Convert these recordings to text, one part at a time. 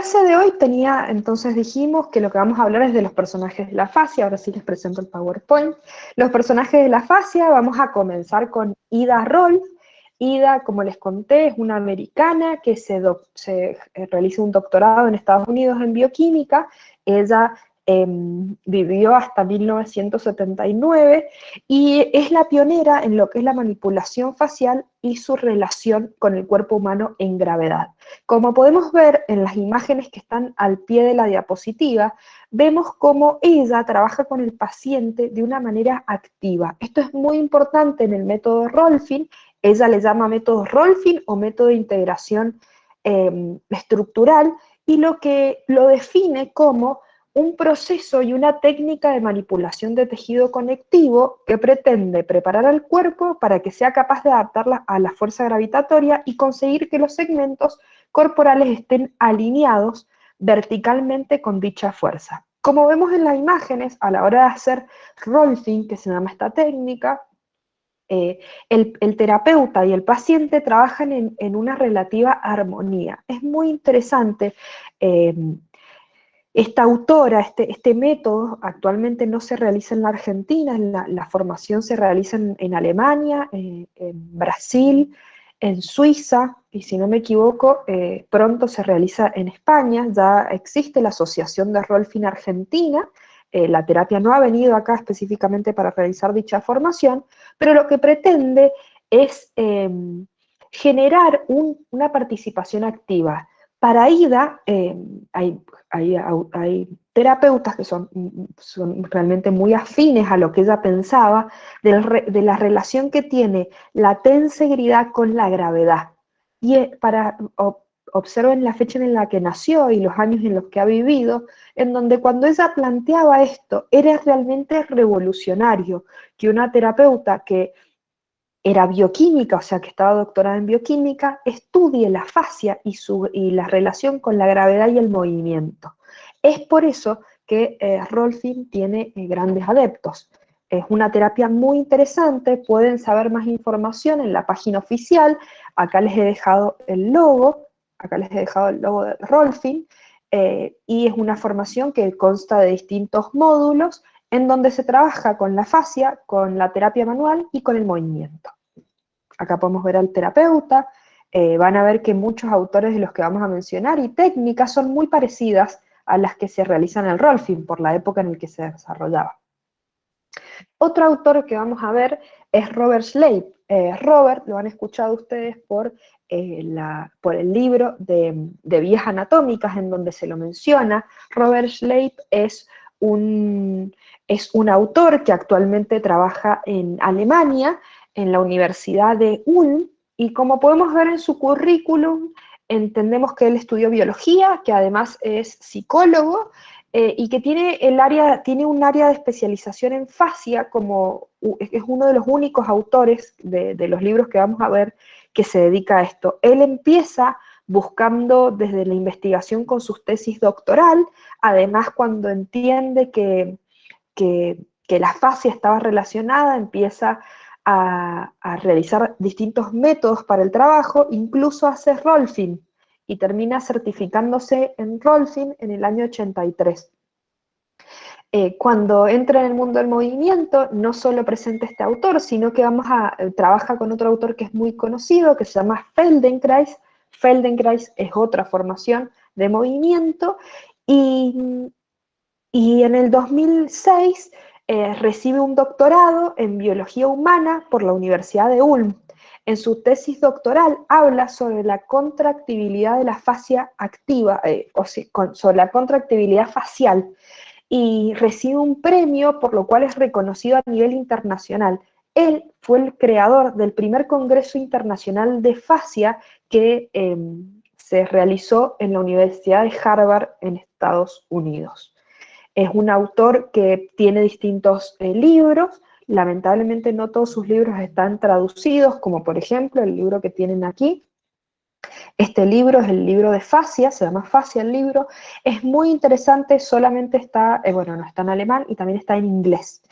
clase de hoy entonces dijimos que lo que vamos a hablar es de los personajes de la fascia. Ahora sí les presento el PowerPoint. Los personajes de la fascia, vamos a comenzar con Ida Rolf. Ida, como les conté, es una americana que realiza un doctorado en Estados Unidos en bioquímica. Ella vivió hasta 1979 y es la pionera en lo que es la manipulación facial y su relación con el cuerpo humano en gravedad. Como podemos ver en las imágenes que están al pie de la diapositiva, vemos cómo ella trabaja con el paciente de una manera activa. Esto es muy importante en el método Rolfing. Ella le llama método Rolfing o método de integración estructural, y lo define como un proceso y una técnica de manipulación de tejido conectivo que pretende preparar al cuerpo para que sea capaz de adaptarla a la fuerza gravitatoria y conseguir que los segmentos corporales estén alineados verticalmente con dicha fuerza. Como vemos en las imágenes, a la hora de hacer Rolfing, que se llama esta técnica, el terapeuta y el paciente trabajan en una relativa armonía. Es muy interesante. Esta autora, este método actualmente no se realiza en la Argentina, la formación se realiza en Alemania, en Brasil, en Suiza, y si no me equivoco, pronto se realiza en España. Ya existe la Asociación de Rolfing Argentina. La terapia no ha venido acá específicamente para realizar dicha formación, pero lo que pretende es generar una participación activa. Para Ida, hay terapeutas que son realmente muy afines a lo que ella pensaba de la relación que tiene la tensegridad con la gravedad. Y observen la fecha en la que nació y los años en los que ha vivido, en donde cuando ella planteaba esto, era realmente revolucionario que una terapeuta que era bioquímica, o sea que estaba doctorada en bioquímica, estudie la fascia y la relación con la gravedad y el movimiento. Es por eso que Rolfing tiene grandes adeptos. Es una terapia muy interesante, pueden saber más información en la página oficial. Acá les he dejado el logo, de Rolfing, y es una formación que consta de distintos módulos en donde se trabaja con la fascia, con la terapia manual y con el movimiento. Acá podemos ver al terapeuta. Van a ver que muchos autores de los que vamos a mencionar y técnicas son muy parecidas a las que se realizan en el Rolfing por la época en la que se desarrollaba. Otro autor que vamos a ver es Robert Sleip. Robert, lo han escuchado ustedes por el libro de Vías Anatómicas, en donde se lo menciona. Robert Sleip es un autor que actualmente trabaja en Alemania, en la Universidad de Ulm, y como podemos ver en su currículum, entendemos que él estudió biología, que además es psicólogo, y que tiene un área de especialización en fascia, es uno de los únicos autores de los libros que vamos a ver que se dedica a esto. Él empieza buscando desde la investigación con sus tesis doctoral, además cuando entiende que la fascia estaba relacionada, empieza a realizar distintos métodos para el trabajo, incluso hace Rolfing, y termina certificándose en Rolfing en el año 83. Cuando entra en el mundo del movimiento, no solo presenta este autor, sino que trabaja con otro autor que es muy conocido, que se llama Feldenkrais. Feldenkrais es otra formación de movimiento, y en el 2006 recibe un doctorado en biología humana por la Universidad de Ulm. En su tesis doctoral habla sobre la contractibilidad de la fascia activa, sobre la contractibilidad facial, y recibe un premio por lo cual es reconocido a nivel internacional. Él fue el creador del primer Congreso Internacional de Fascia que se realizó en la Universidad de Harvard en Estados Unidos. Es un autor que tiene distintos libros. Lamentablemente no todos sus libros están traducidos, como por ejemplo el libro que tienen aquí. Este libro es el libro de fascia, se llama Fascia el libro. Es muy interesante, solamente está, no está en alemán y también está en inglés.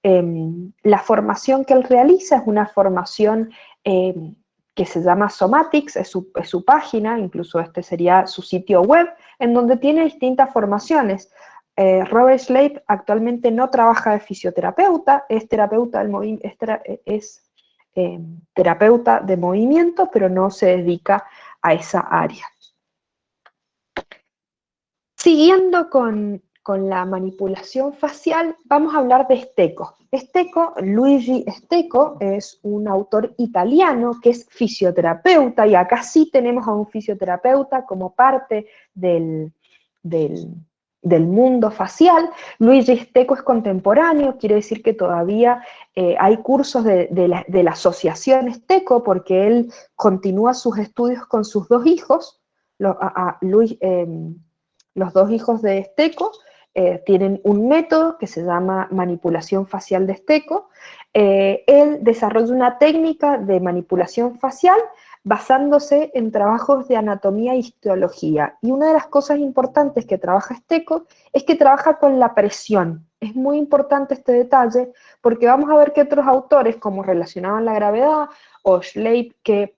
La formación que él realiza es una formación que se llama Somatics, es su página, incluso este sería su sitio web, en donde tiene distintas formaciones. Robert Schlapp actualmente no trabaja de fisioterapeuta, es terapeuta terapeuta de movimiento, pero no se dedica a esa área. Siguiendo con la manipulación facial, vamos a hablar de Stecco. Luigi Stecco, es un autor italiano que es fisioterapeuta, y acá sí tenemos a un fisioterapeuta como parte del mundo facial. Luigi Stecco es contemporáneo, quiere decir que todavía hay cursos de la asociación Stecco, porque él continúa sus estudios con sus dos hijos. Los dos hijos de Stecco tienen un método que se llama manipulación facial de Stecco. Él desarrolla una técnica de manipulación facial basándose en trabajos de anatomía e histología. Y una de las cosas importantes que trabaja Stecco es que trabaja con la presión. Es muy importante este detalle porque vamos a ver que otros autores, como relacionaban la gravedad, o Schlapp, que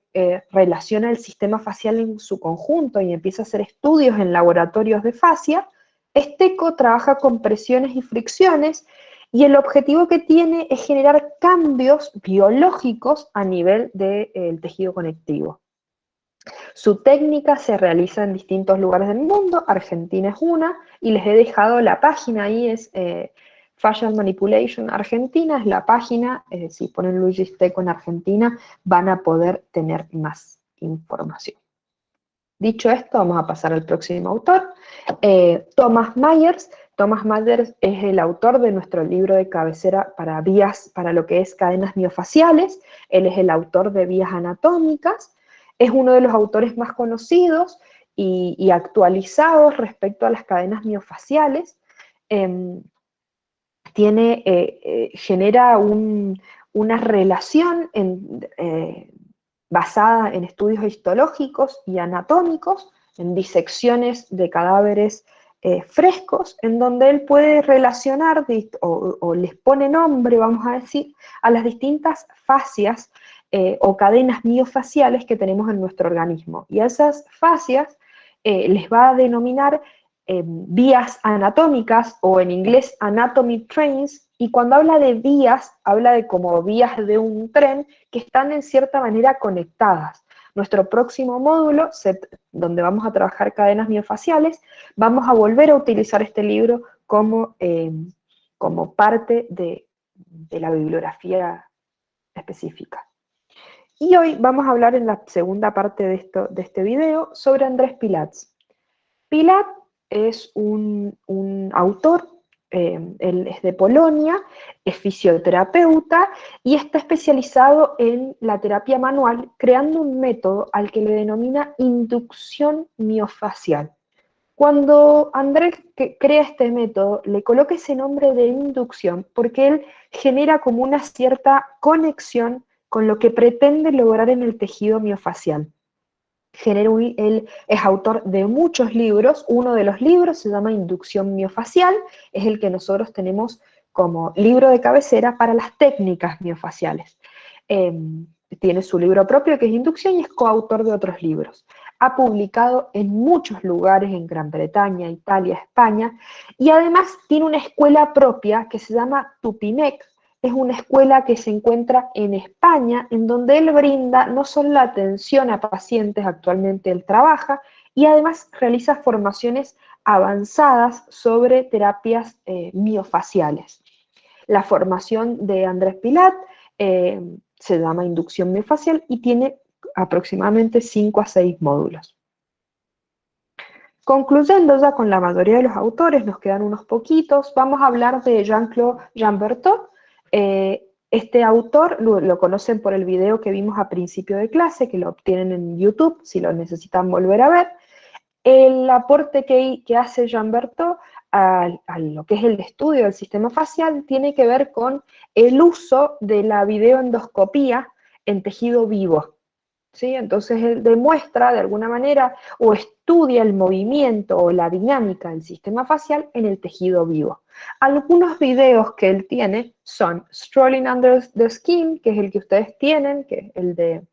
relaciona el sistema facial en su conjunto y empieza a hacer estudios en laboratorios de fascia, Stecco trabaja con presiones y fricciones, y el objetivo que tiene es generar cambios biológicos a nivel del tejido conectivo. Su técnica se realiza en distintos lugares del mundo, Argentina es una, y les he dejado la página ahí, es Facial Manipulation Argentina, es la página, si ponen Luigi Stecco en Argentina, van a poder tener más información. Dicho esto, vamos a pasar al próximo autor, Thomas Myers. Thomas Myers es el autor de nuestro libro de cabecera para lo que es cadenas miofaciales. Él es el autor de Vías Anatómicas. Es uno de los autores más conocidos y actualizados respecto a las cadenas miofaciales. Genera una relación basada en estudios histológicos y anatómicos, en disecciones de cadáveres frescos, en donde él puede relacionar o les pone nombre, vamos a decir, a las distintas fascias o cadenas miofaciales que tenemos en nuestro organismo. Y a esas fascias les va a denominar vías anatómicas, o en inglés anatomy trains, y cuando habla de vías, habla de como vías de un tren que están en cierta manera conectadas. Nuestro próximo módulo, donde vamos a trabajar cadenas miofaciales, vamos a volver a utilizar este libro como parte de la bibliografía específica. Y hoy vamos a hablar en la segunda parte de este video sobre Andrés Pilatz. Pilat es un autor, él es de Polonia, es fisioterapeuta y está especializado en la terapia manual, creando un método al que le denomina inducción miofacial. Cuando Andrés crea este método, le coloca ese nombre de inducción porque él genera como una cierta conexión con lo que pretende lograr en el tejido miofacial. Él es autor de muchos libros. Uno de los libros se llama Inducción Miofacial, es el que nosotros tenemos como libro de cabecera para las técnicas miofaciales. Tiene su libro propio que es Inducción y es coautor de otros libros. Ha publicado en muchos lugares en Gran Bretaña, Italia, España, y además tiene una escuela propia que se llama Tupinec. Es una escuela que se encuentra en España, en donde él brinda no solo la atención a pacientes, actualmente él trabaja, y además realiza formaciones avanzadas sobre terapias miofaciales. La formación de Andrés Pilat se llama Inducción Miofacial y tiene aproximadamente 5 a 6 módulos. Concluyendo ya con la mayoría de los autores, nos quedan unos poquitos, vamos a hablar de Jean-Claude Chambertot. Este autor lo conocen por el video que vimos a principio de clase, que lo obtienen en YouTube, si lo necesitan volver a ver. El aporte que hace Chambertot a lo que es el estudio del sistema facial tiene que ver con el uso de la videoendoscopía en tejido vivo. ¿Sí? Entonces él demuestra de alguna manera o estudia el movimiento o la dinámica del sistema facial en el tejido vivo. Algunos videos que él tiene son Strolling Under the Skin, que es el que ustedes tienen, que es el de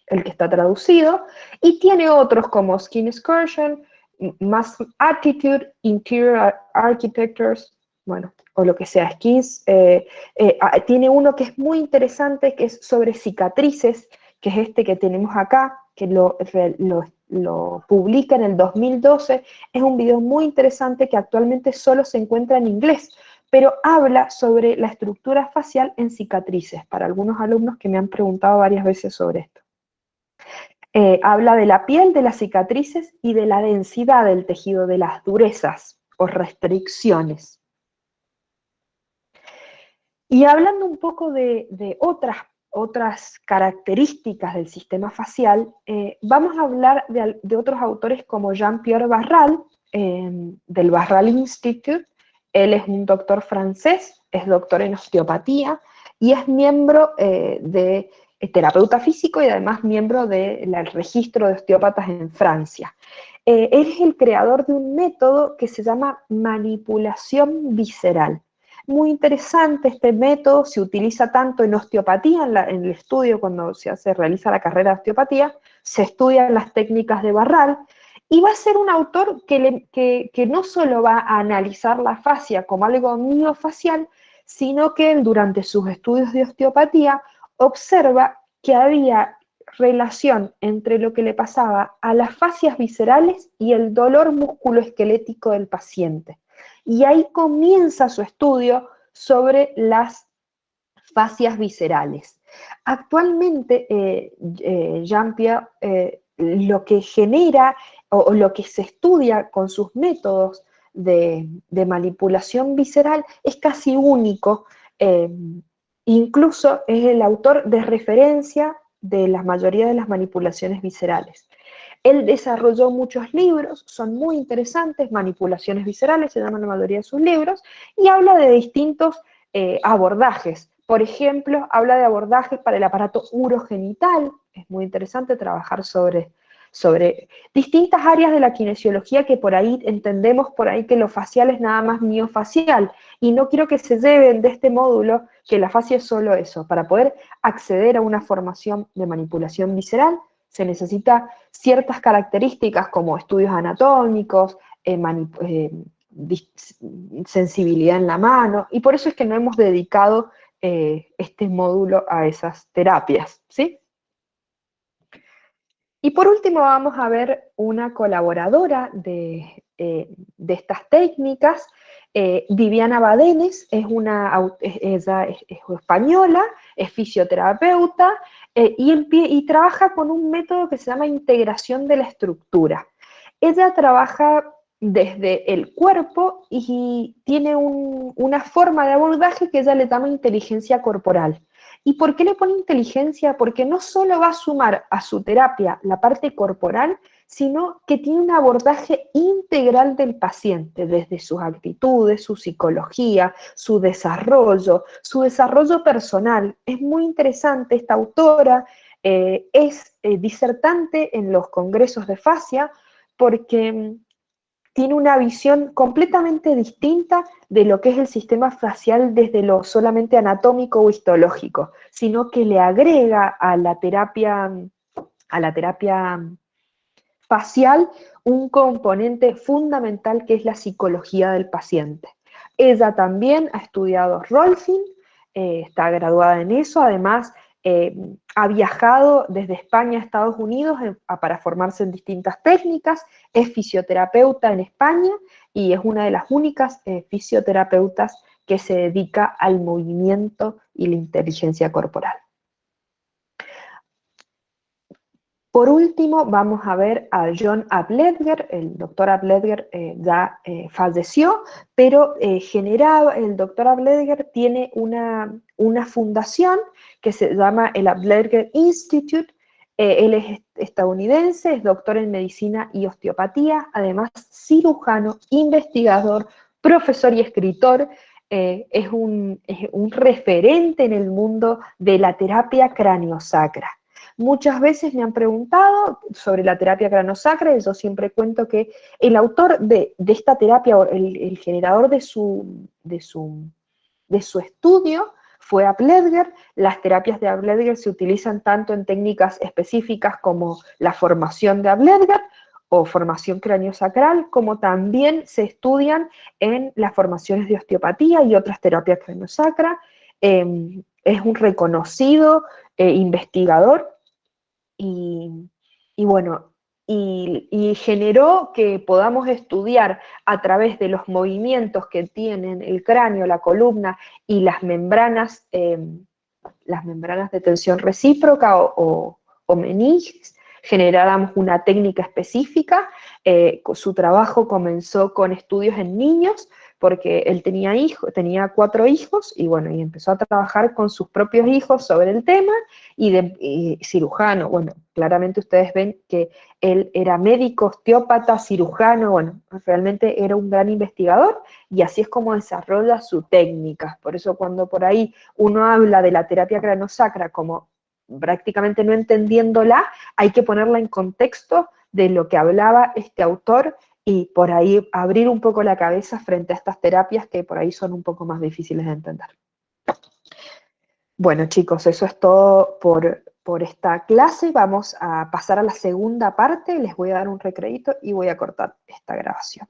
el que está traducido, y tiene otros como Skin Excursion, Mass Attitude, Interior Architectures, bueno, o lo que sea, Skins. Tiene uno que es muy interesante, que es sobre cicatrices, que es este que tenemos acá, que lo publica en el 2012. Es un video muy interesante que actualmente solo se encuentra en inglés, pero habla sobre la estructura facial en cicatrices, para algunos alumnos que me han preguntado varias veces sobre esto. Habla de la piel, de las cicatrices y de la densidad del tejido, de las durezas o restricciones. Y hablando un poco de otras características del sistema facial, vamos a hablar de otros autores como Jean-Pierre Barral, del Barral Institute. Él es un doctor francés, es doctor en osteopatía y es miembro de terapeuta físico y además miembro del registro de osteópatas en Francia. Él es el creador de un método que se llama manipulación visceral. Muy interesante este método, se utiliza tanto en osteopatía, en el estudio cuando realiza la carrera de osteopatía, se estudian las técnicas de Barral, y va a ser un autor que no solo va a analizar la fascia como algo miofacial, sino que durante sus estudios de osteopatía observa que había relación entre lo que le pasaba a las fascias viscerales y el dolor musculoesquelético del paciente. Y ahí comienza su estudio sobre las fascias viscerales. Actualmente, Jean-Pierre lo que genera o lo que se estudia con sus métodos de manipulación visceral es casi único. Incluso es el autor de referencia de la mayoría de las manipulaciones viscerales. Él desarrolló muchos libros, son muy interesantes, Manipulaciones Viscerales, se llaman la mayoría de sus libros, y habla de distintos abordajes. Por ejemplo, habla de abordajes para el aparato urogenital, es muy interesante trabajar sobre distintas áreas de la kinesiología que por ahí entendemos por ahí que lo facial es nada más miofacial, y no quiero que se lleven de este módulo que la fascia es solo eso. Para poder acceder a una formación de manipulación visceral, se necesita ciertas características como estudios anatómicos, sensibilidad en la mano, y por eso es que no hemos dedicado este módulo a esas terapias, ¿sí? Y por último vamos a ver una colaboradora de estas técnicas, Viviana Badenes, ella es española, es fisioterapeuta y trabaja con un método que se llama integración de la estructura. Ella trabaja desde el cuerpo y tiene una forma de abordaje que ella le llama inteligencia corporal. ¿Y por qué le pone inteligencia? Porque no solo va a sumar a su terapia la parte corporal, sino que tiene un abordaje integral del paciente, desde sus actitudes, su psicología, su desarrollo personal. Es muy interesante, esta autora es disertante en los congresos de fascia porque tiene una visión completamente distinta de lo que es el sistema facial desde lo solamente anatómico o histológico, sino que le agrega a la terapia facial un componente fundamental que es la psicología del paciente. Ella también ha estudiado Rolfing, está graduada en eso, además ha viajado desde España a Estados Unidos para formarse en distintas técnicas, es fisioterapeuta en España y es una de las únicas fisioterapeutas que se dedica al movimiento y la inteligencia corporal. Por último, vamos a ver a John Abledger. El doctor Abledger ya falleció, pero el doctor Abledger tiene una fundación que se llama el Abledger Institute. Él es estadounidense, es doctor en medicina y osteopatía, además cirujano, investigador, profesor y escritor. Es un referente en el mundo de la terapia craniosacra. Muchas veces me han preguntado sobre la terapia craniosacra y yo siempre cuento que el autor de esta terapia, el generador de su estudio, fue Apledger. Las terapias de Apledger se utilizan tanto en técnicas específicas como la formación de Apledger o formación craniosacral, como también se estudian en las formaciones de osteopatía y otras terapias craniosacra. Es un reconocido investigador y, y bueno, y generó que podamos estudiar a través de los movimientos que tienen el cráneo, la columna y las membranas de tensión recíproca o meninges, generáramos una técnica específica. Su trabajo comenzó con estudios en niños, porque él tenía 4 hijos, y bueno, y empezó a trabajar con sus propios hijos sobre el tema, y cirujano, bueno, claramente ustedes ven que él era médico, osteópata, cirujano, bueno, realmente era un gran investigador, y así es como desarrolla su técnica. Por eso cuando por ahí uno habla de la terapia craniosacra como prácticamente no entendiéndola, hay que ponerla en contexto de lo que hablaba este autor y por ahí abrir un poco la cabeza frente a estas terapias que por ahí son un poco más difíciles de entender. Bueno, chicos, eso es todo por esta clase. Vamos a pasar a la segunda parte. Les voy a dar un recreíto y voy a cortar esta grabación.